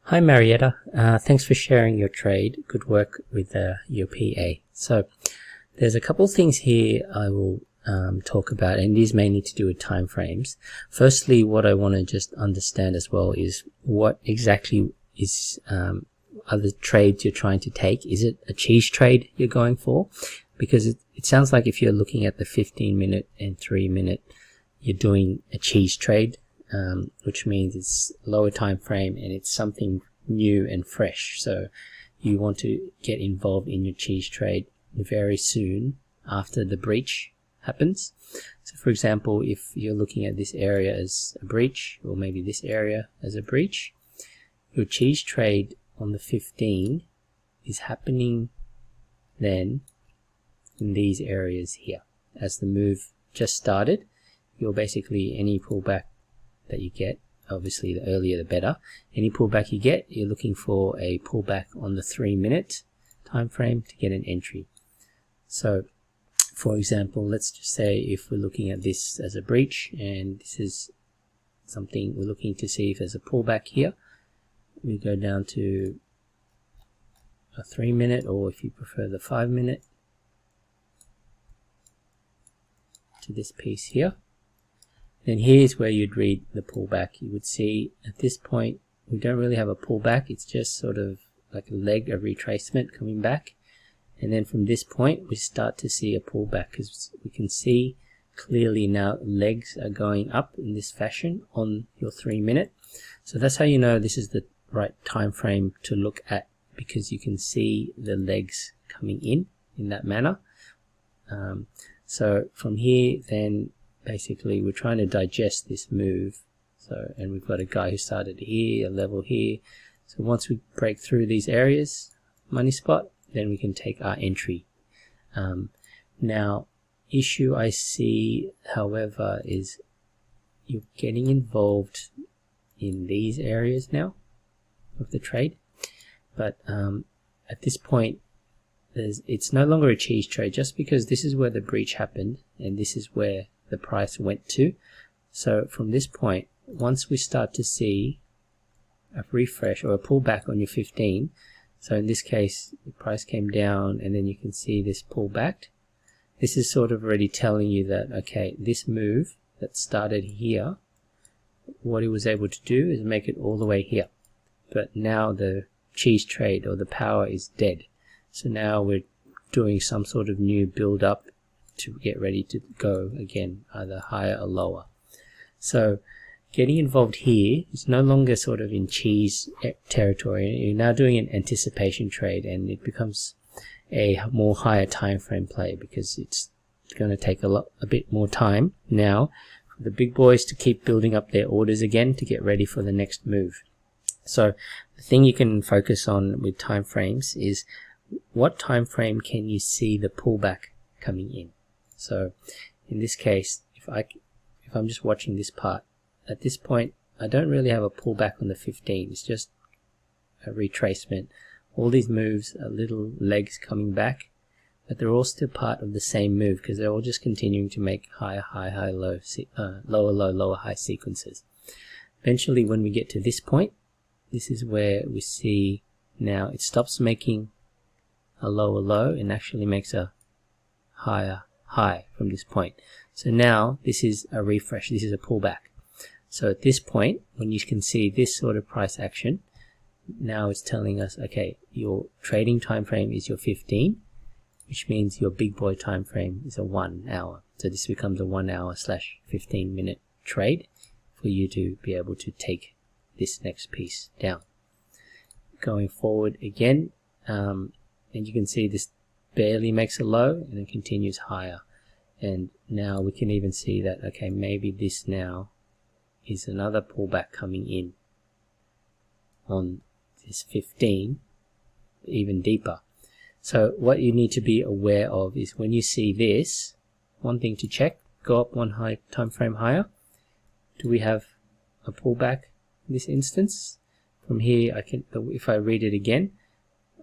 Hi Marietta, thanks for sharing your trade. Good work with your PA. So there's a couple of things here I will talk about, and these may need to do with time frames. Firstly, what I want to just understand as well is what exactly is are the trades you're trying to take. Is it a cheese trade you're going for? Because it sounds like if you're looking at the 15-minute and 3-minute, you're doing a cheese trade. Which means it's lower time frame and it's something new and fresh. So you want to get involved in your cheese trade very soon after the breach happens. So for example, if you're looking at this area as a breach, or maybe this area as a breach, your cheese trade on the 15 is happening then in these areas here. As the move just started, you're basically any pullback that you get, obviously the earlier the better. Any pullback you get, you're looking for a pullback on the 3-minute time frame to get an entry. So for example, let's just say if we're looking at this as a breach and this is something we're looking to see if there's a pullback here, we go down to a 3-minute, or if you prefer the 5-minute, to this piece here. Then here's where you'd read the pullback. You would see at this point we don't really have a pullback, it's just sort of like a leg of retracement coming back, and then from this point we start to see a pullback because we can see clearly now legs are going up in this fashion on your 3-minute. So that's how you know this is the right time frame to look at, because you can see the legs coming in that manner. So from here then basically we're trying to digest this move. So, and we've got a guy who started here, a level here. So once we break through these areas, money spot, then we can take our entry. Now, issue I see, however, is you're getting involved in these areas now of the trade. But at this point, it's no longer a cheese trade, just because this is where the breach happened and this is where the price went to. So from this point, once we start to see a refresh or a pullback on your 15, so in this case the price came down and then you can see this pullback, this is sort of already telling you that okay, this move that started here, what it was able to do is make it all the way here, but now the cheese trade or the power is dead. So now we're doing some sort of new build up to get ready to go again, either higher or lower. So getting involved here is no longer sort of in cheese territory. You're now doing an anticipation trade, and it becomes a more higher time frame play, because it's going to take a bit more time now for the big boys to keep building up their orders again to get ready for the next move. So the thing you can focus on with time frames is what time frame can you see the pullback coming in. So in this case, if I'm just watching this part, at this point I don't really have a pullback on the 15, it's just a retracement. All these moves are little legs coming back, but they're all still part of the same move because they're all just continuing to make higher high, high low, lower low, lower high sequences. Eventually when we get to this point, this is where we see now it stops making a lower low and actually makes a higher high from this point. So now this is a refresh, this is a pullback. So at this point, when you can see this sort of price action, now it's telling us, okay, your trading time frame is your 15, which means your big boy time frame is a 1 hour. So this becomes a 1 hour / 15-minute trade for you to be able to take this next piece down. Going forward again, and you can see this barely makes a low and then continues higher, and now we can even see that okay, maybe this now is another pullback coming in on this 15, even deeper. So what you need to be aware of is when you see this, one thing to check, go up one high time frame higher, do we have a pullback in this instance? From here I can, if I read it again,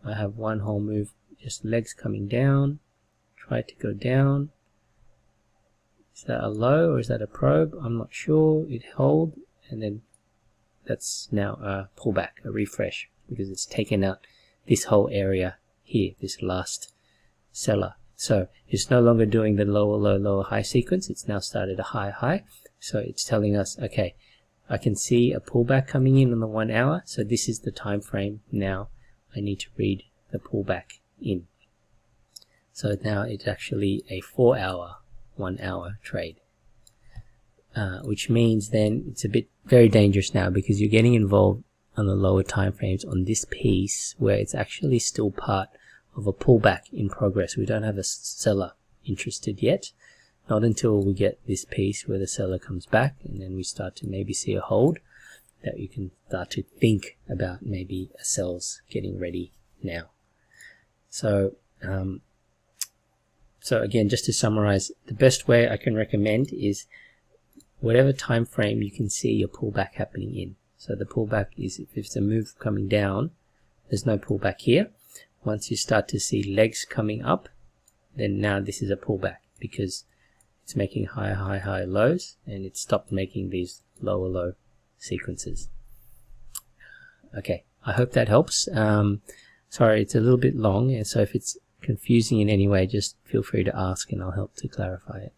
I have one whole move, just legs coming down, try to go down. Is that a low or is that a probe? I'm not sure. It held and then that's now a pullback, a refresh, because it's taken out this whole area here, this last seller. So it's no longer doing the lower low, lower high sequence. It's now started a high high. So it's telling us, okay, I can see a pullback coming in on the 1 hour. So this is the time frame now I need to read the pullback in. So now it's actually a 4 hour, 1 hour trade. Which means then it's a bit very dangerous now, because you're getting involved on the lower time frames on this piece where it's actually still part of a pullback in progress. We don't have a seller interested yet, not until we get this piece where the seller comes back, and then we start to maybe see a hold that you can start to think about maybe a sell's getting ready now. So so again, just to summarize, the best way I can recommend is whatever time frame you can see your pullback happening in. So the pullback is, if it's a move coming down, there's no pullback here. Once you start to see legs coming up, then now this is a pullback, because it's making higher high high lows, and it stopped making these lower low sequences. Okay, I hope that helps. Sorry, it's a little bit long, and so if it's confusing in any way, just feel free to ask and I'll help to clarify it.